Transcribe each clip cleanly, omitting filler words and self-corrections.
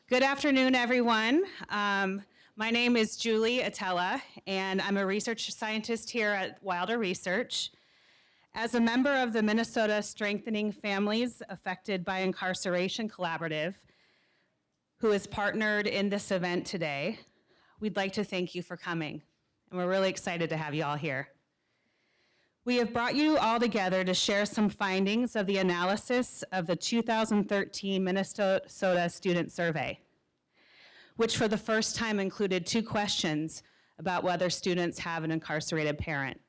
Good afternoon, everyone. My name is Julie Atella, and I'm a research scientist here at Wilder Research. As a member of the Minnesota Strengthening Families Affected by Incarceration Collaborative, who is partnered in this event today, we'd like to thank you for coming, and we're really excited to have you all here. We have brought you all together to share some findings of the analysis of the 2013 Minnesota Student Survey, which for the first time included 2 questions about whether students have an incarcerated parent.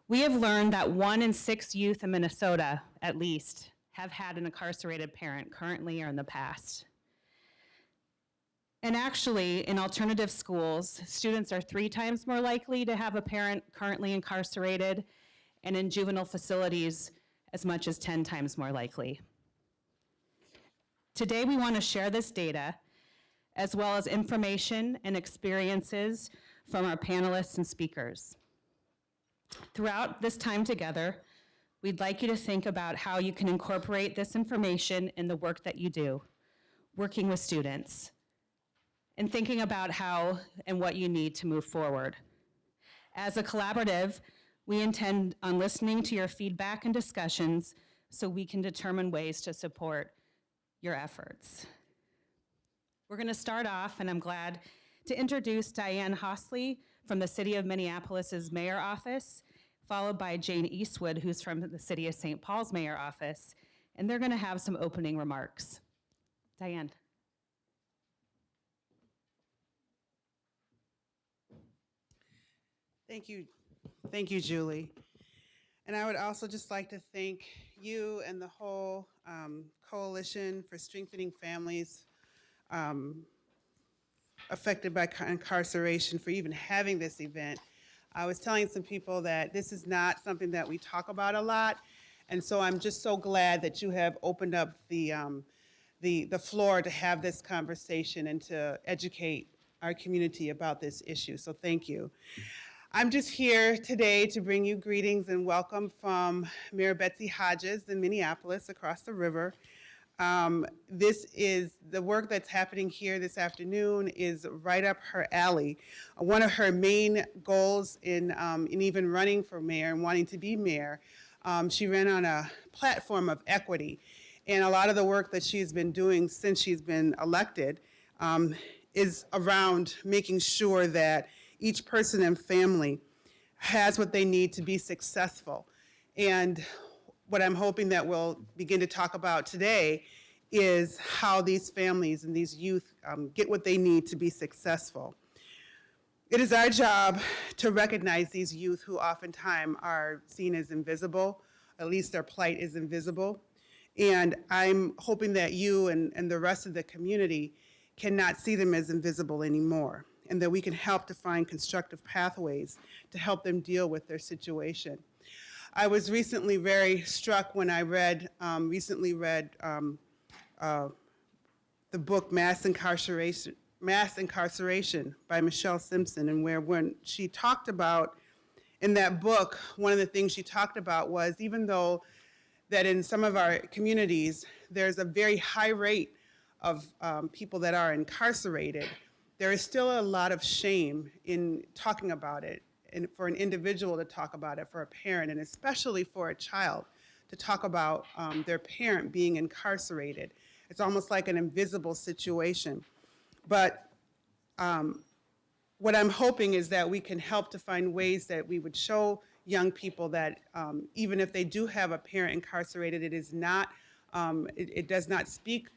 We have learned that 1 in 6 youth in Minnesota, at least, have had an incarcerated parent currently or in the past. And actually, in alternative schools, students are 3 times more likely to have a parent currently incarcerated, and in juvenile facilities, as much as 10 times more likely. Today, we want to share this data, as well as information and experiences from our panelists and speakers. Throughout this time together, we'd like you to think about how you can incorporate this information in the work that you do, working with students, and thinking about how and what you need to move forward. As a collaborative, we intend on listening to your feedback and discussions so we can determine ways to support your efforts. We're going to start off, and I'm glad to introduce Dianne Haulcy from the City of Minneapolis's Mayor Office, followed by Jane Eastwood, who's from the City of St. Paul's Mayor Office, and they're going to have some opening remarks. Dianne. Thank you, Julie. And I would also just like to thank you and the whole Coalition for Strengthening Families Affected by Incarceration for even having this event. I was telling some people that this is not something that we talk about a lot, and so I'm just so glad that you have opened up the floor to have this conversation and to educate our community about this issue, so thank you. I'm just here today to bring you greetings and welcome from Mayor Betsy Hodges in Minneapolis across the river. This is the work that's happening here this afternoon is right up her alley. One of her main goals in even running for mayor and wanting to be mayor, she ran on a platform of equity. And a lot of the work that she's been doing since she's been elected is around making sure that each person and family has what they need to be successful. And what I'm hoping that we'll begin to talk about today is how these families and these youth get what they need to be successful. It is our job to recognize these youth who oftentimes are seen as invisible, at least their plight is invisible. And I'm hoping that you and the rest of the community cannot see them as invisible anymore, and that we can help to find constructive pathways to help them deal with their situation. I was recently very struck when I recently read the book Mass Incarceration by Michelle Simpson, and when she talked about, in that book, one of the things she talked about was even though that in some of our communities, there's a very high rate of people that are incarcerated, there is still a lot of shame in talking about it, and for an individual to talk about it, for a parent, and especially for a child to talk about their parent being incarcerated. It's almost like an invisible situation. But what I'm hoping is that we can help to find ways that we would show young people that even if they do have a parent incarcerated, it is not, it does not speak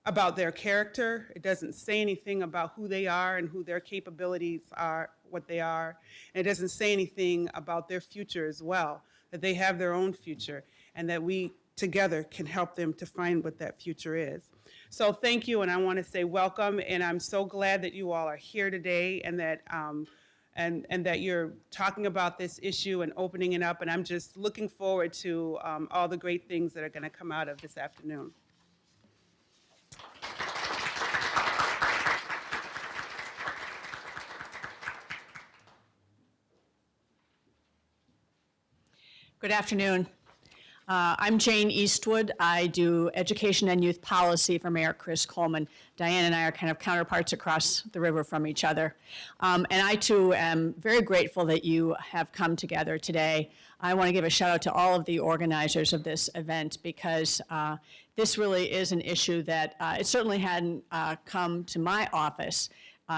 about their character. It doesn't say anything about who they are and who their capabilities are, what they are. And it doesn't say anything about their future as well, that they have their own future, and that we together can help them to find what that future is. So thank you, and I want to say welcome, and I'm so glad that you all are here today, and that and that you're talking about this issue and opening it up, and I'm just looking forward to all the great things that are going to come out of this afternoon. Good afternoon. I'm Jane Eastwood. I do education and youth policy for Mayor Chris Coleman. Dianne and I are kind of counterparts across the river from each other. And I too am very grateful that you have come together today. I want to give a shout out to all of the organizers of this event because this really is an issue that it certainly hadn't come to my office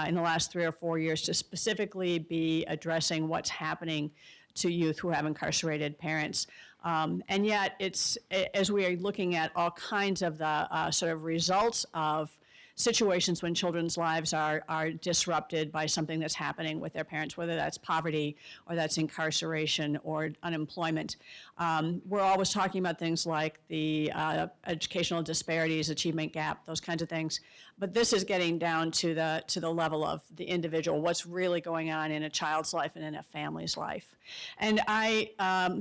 in the last 3 or 4 years to specifically be addressing what's happening to youth who have incarcerated parents. And yet, it's as we are looking at all kinds of the sort of results of situations when children's lives are disrupted by something that's happening with their parents, whether that's poverty or that's incarceration or unemployment. We're always talking about things like the educational disparities, achievement gap, those kinds of things. But this is getting down to the level of the individual, what's really going on in a child's life and in a family's life. And I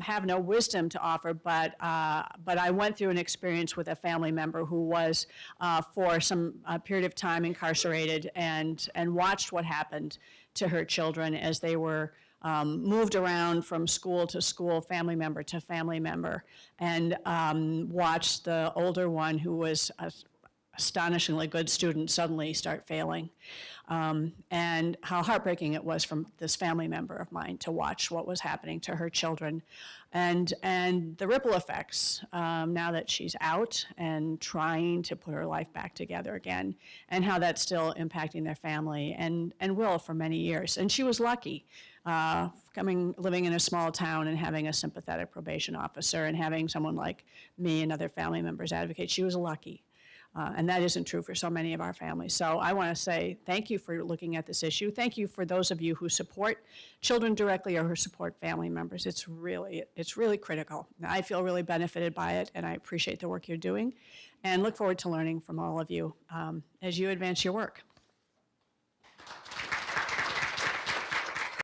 have no wisdom to offer, but I went through an experience with a family member who was for some period of time incarcerated and watched what happened to her children as they were moved around from school to school, family member to family member, and watched the older one, who was a astonishingly good student, suddenly start failing. And how heartbreaking it was from this family member of mine to watch what was happening to her children. And the ripple effects now that she's out and trying to put her life back together again, and how that's still impacting their family and will for many years. And she was lucky. Living in a small town and having a sympathetic probation officer and having someone like me and other family members advocate, she was lucky. And that isn't true for so many of our families. So I want to say thank you for looking at this issue. Thank you for those of you who support children directly or who support family members. It's really critical. I feel really benefited by it, and I appreciate the work you're doing and look forward to learning from all of you as you advance your work.